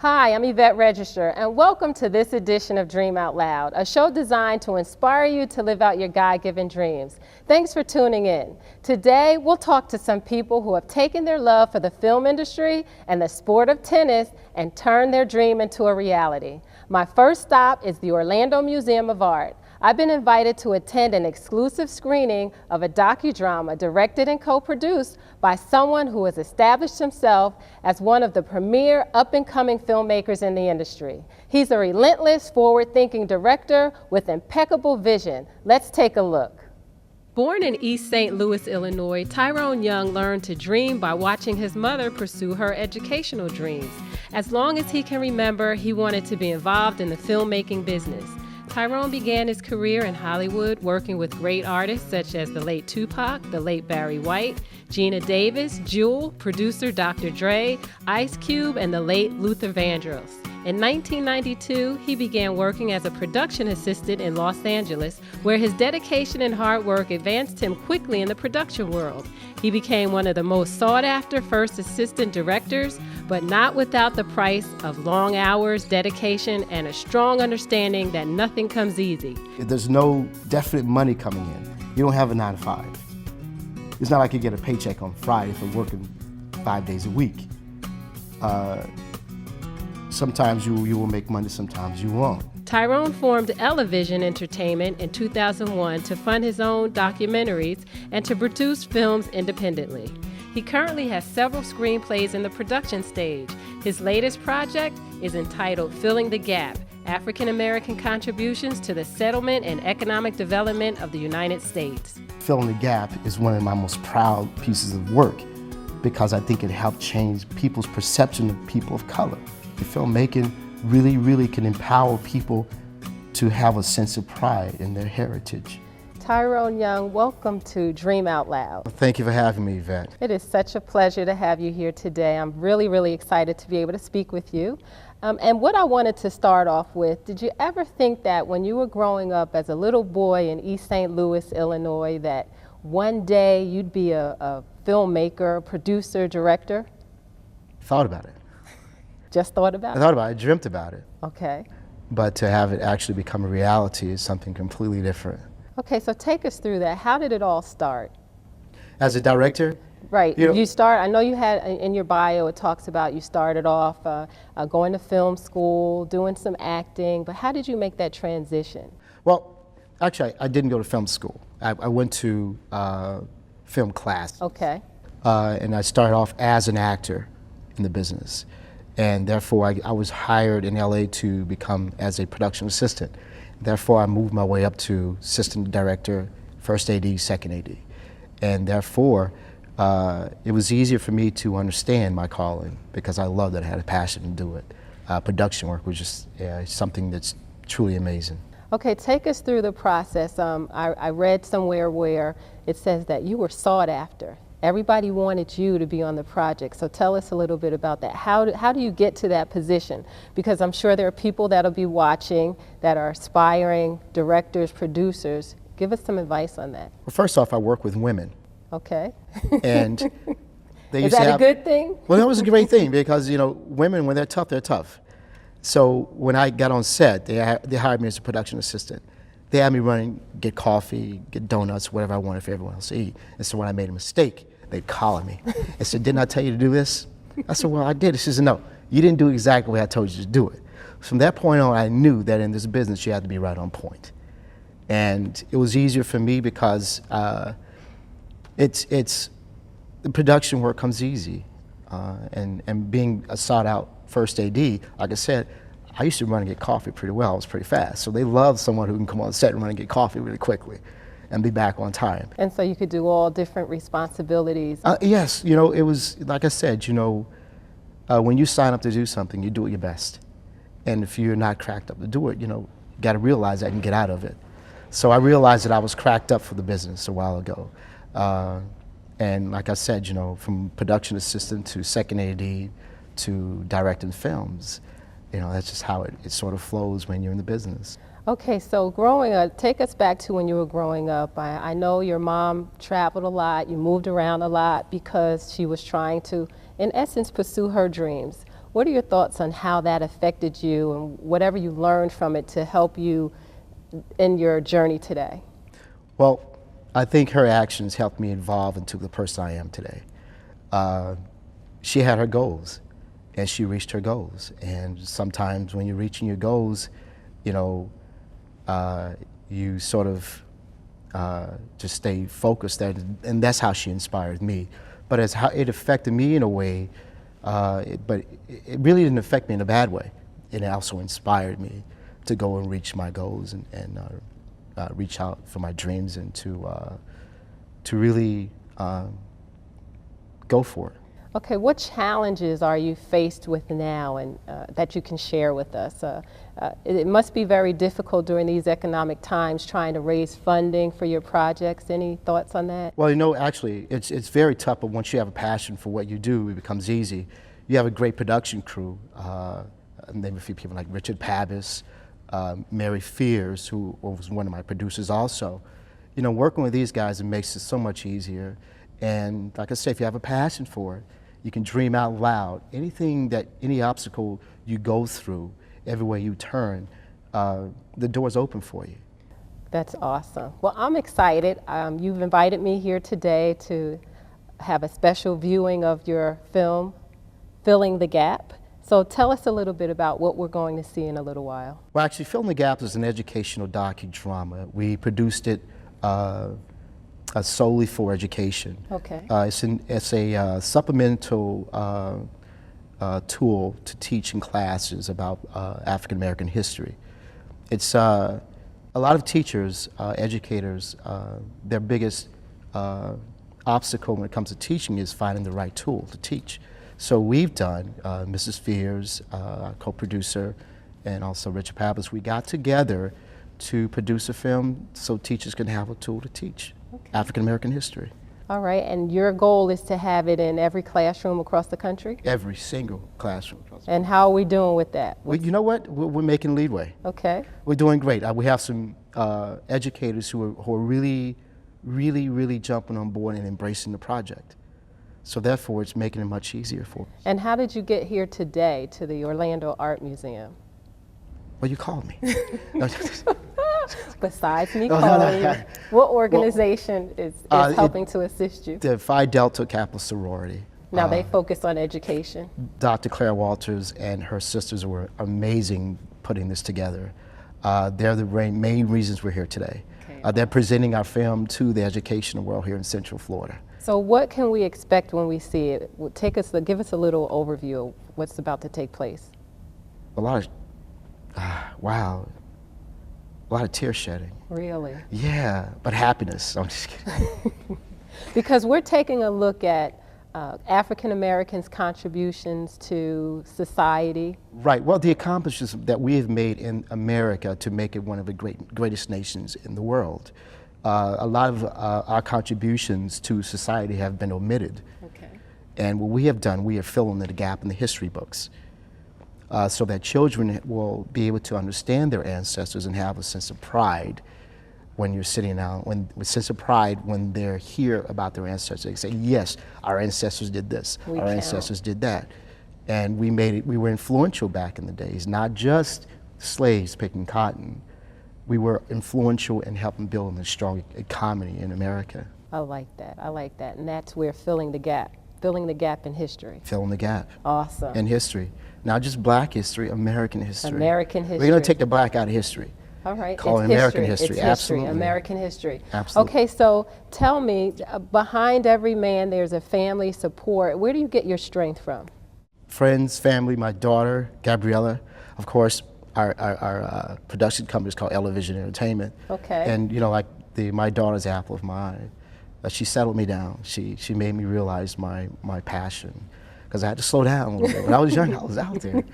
Hi, I'm Yvette Register, and welcome to this edition of Dream Out Loud, a show designed to inspire you to live out your God-given dreams. Thanks for tuning in. Today, we'll talk to some people who have taken their love for the film industry and the sport of tennis and turned their dream into a reality. My first stop is the Orlando Museum of Art. I've been invited to attend an exclusive screening of a docudrama directed and co-produced by someone who has established himself as one of the premier up-and-coming filmmakers in the industry. He's a relentless, forward-thinking director with impeccable vision. Let's take a look. Born in East St. Louis, Illinois, Tyrone Young learned to dream by watching his mother pursue her educational dreams. As long as he can remember, he wanted to be involved in the filmmaking business. Tyrone began his career in Hollywood working with great artists such as the late Tupac, the late Barry White, Gina Davis, Jewel, producer Dr. Dre, Ice Cube, and the late Luther Vandross. In 1992, he began working as a production assistant in Los Angeles, where his dedication and hard work advanced him quickly in the production world. He became one of the most sought-after first assistant directors, but not without the price of long hours, dedication, and a strong understanding that nothing comes easy. There's no definite money coming in. You don't have a 9 to 5. It's not like you get a paycheck on Friday for working 5 days a week. Sometimes you will make money, sometimes you won't. Tyrone formed Elevision Entertainment in 2001 to fund his own documentaries and to produce films independently. He currently has several screenplays in the production stage. His latest project is entitled Filling the Gap: African American Contributions to the Settlement and Economic Development of the United States. Filling the Gap is one of my most proud pieces of work because I think it helped change people's perception of people of color. The filmmaking really can empower people to have a sense of pride in their heritage. Tyrone Young, welcome to Dream Out Loud. Thank you for having me, Yvette. It is such a pleasure to have you here today. I'm really excited to be able to speak with you. And what I wanted to start off with, did you ever think that when you were growing up as a little boy in East St. Louis, Illinois, that one day you'd be a filmmaker, producer, director? Thought about it. Just thought about it? I thought about it, I dreamt about it. Okay. But to have it actually become a reality is something completely different. Okay, so take us through that. How did it all start? As a director? Right. I know you had, in your bio, it talks about you started off going to film school, doing some acting, but how did you make that transition? Well, actually, I didn't go to film school. I went to film class. Okay. And I started off as an actor in the business. And therefore, I was hired in LA to become as a production assistant. Therefore, I moved my way up to assistant director, first AD, second AD. And therefore, it was easier for me to understand my calling because I loved it, I had a passion to do it. Production work was just something that's truly amazing. Okay, take us through the process. I read somewhere where it says that you were sought after. Everybody wanted you to be on the project, so tell us a little bit about that. How do you get to that position? Because I'm sure there are people that'll be watching that are aspiring directors, producers. Give us some advice on that. Well, first off, I work with women. Okay. And they Is that a good thing? Well, that was a great thing because, you know, women, when they're tough, they're tough. So when I got on set, they hired me as a production assistant. They had me run, get coffee, get donuts, whatever I wanted for everyone else to eat. And so when I made a mistake, they'd call me and said, "Didn't I tell you to do this?" I said, "Well, I did." She said, "No, you didn't do exactly the way I told you to do it." From that point on, I knew that in this business, you had to be right on point. And it was easier for me because the production work comes easy. And being a sought out first AD, like I said, I used to run and get coffee pretty well. I was pretty fast. So they love someone who can come on set and run and get coffee really quickly and be back on time. And so you could do all different responsibilities. Yes, you know, it was, like I said, you know, when you sign up to do something, you do it your best. And if you're not cracked up to do it, you know, you gotta realize that and get out of it. So I realized that I was cracked up for the business a while ago. And like I said, you know, from production assistant to second AD to directing films, you know, that's just how it sort of flows when you're in the business. Okay, so growing up, take us back to when you were growing up. I know your mom traveled a lot, you moved around a lot because she was trying to in essence, pursue her dreams. What are your thoughts on how that affected you and whatever you learned from it to help you in your journey today? Well, I think her actions helped me evolve into the person I am today. She had her goals, and she reached her goals. And sometimes when you're reaching your goals, you know, you sort of just stay focused there, and that's how she inspired me. But as how it affected me in a way, but it really didn't affect me in a bad way. It also inspired me to go and reach my goals and reach out for my dreams and to really go for it. Okay, what challenges are you faced with now and that you can share with us? It must be very difficult during these economic times trying to raise funding for your projects. Any thoughts on that? Well, you know, actually, it's very tough, but once you have a passion for what you do, it becomes easy. You have a great production crew. Name a few people like Richard Pavis, Mary Fears, who was one of my producers also. You know, working with these guys, it makes it so much easier. And like I say, if you have a passion for it, you can dream out loud. Any obstacle you go through, everywhere you turn, the door's open for you. That's awesome. Well, I'm excited. You've invited me here today to have a special viewing of your film, Filling the Gap. So tell us a little bit about what we're going to see in a little while. Well, actually, Filling the Gap is an educational docudrama. We produced it solely for education. Okay. It's a supplemental tool to teach in classes about African American history. It's a lot of teachers, educators, their biggest obstacle when it comes to teaching is finding the right tool to teach. So we've done, Mrs. Fears, our co-producer, and also Richard Pappas, we got together to produce a film so teachers can have a tool to teach African American history. All right, and your goal is to have it in every classroom across the country? Every single classroom. And how are we doing with that? Well, you know what? We're making leadway. Okay. We're doing great. We have some educators who are really, really, really jumping on board and embracing the project. So therefore, it's making it much easier for us. And how did you get here today to the Orlando Art Museum? Well, you called me. Besides me calling you, what organization is helping to assist you? The Phi Delta Kappa sorority. Now they focus on education. Dr. Claire Walters and her sisters were amazing putting this together. They're the main reasons we're here today. Okay. They're presenting our film to the educational world here in Central Florida. So what can we expect when we see it? Give us a little overview of what's about to take place. A lot of, wow, a lot of tear shedding. Really? Yeah, but happiness. I'm just kidding. Because we're taking a look at African Americans' contributions to society. Right. Well, the accomplishments that we have made in America to make it one of the greatest nations in the world. A lot of our contributions to society have been omitted. Okay. And what we have done, we are filling the gap in the history books so that children will be able to understand their ancestors and have a sense of pride when you're sitting down, a sense of pride when they're hear about their ancestors. They say, yes, our ancestors did this, our ancestors did that. And we were influential back in the days, not just slaves picking cotton. We were influential in helping build a strong economy in America. I like that. I like that. And that's where filling the gap in history. Filling the gap. Awesome. In history. Not just black history, American history. American history. We're going to take the black out of history. All right. Call it American history. It's Absolutely. history. American history. Absolutely. Okay, so tell me, behind every man there's a family support. Where do you get your strength from? Friends, family, my daughter, Gabriella, of course. Our production company is called Elevision Entertainment. Okay. And you know, like my daughter's apple of my eye. She settled me down. She made me realize my passion, because I had to slow down a little bit. When I was young, I was out there,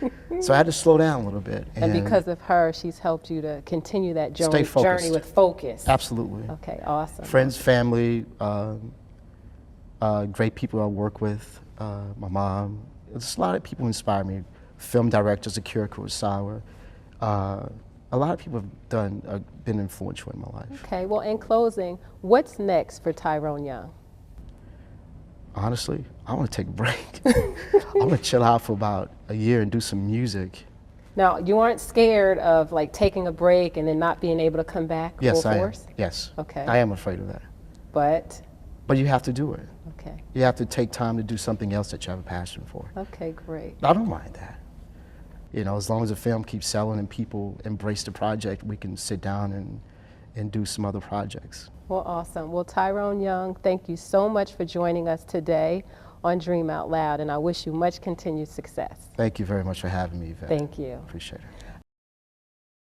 so I had to slow down a little bit. And because of her, she's helped you to continue that stay focused. journey with focus. Absolutely. Okay, awesome. Friends, family, great people I work with. My mom. There's a lot of people who inspire me. Film directors, Akira Kurosawa. A lot of people have been influential in my life. Okay, well, in closing, what's next for Tyrone Young? Honestly, I want to take a break. I want to chill out for about a year and do some music. Now, you aren't scared of like taking a break and then not being able to come back Yes, full I am. force? Yes. Okay. I am afraid of that. But, But you have to do it. okay. You have to take time to do something else that you have a passion for. Okay, great. I don't mind that. You know, as long as the film keeps selling and people embrace the project, we can sit down and do some other projects. Well, awesome. Well, Tyrone Young, thank you so much for joining us today on Dream Out Loud, and I wish you much continued success. Thank you very much for having me, Yvette. Thank you. Appreciate it.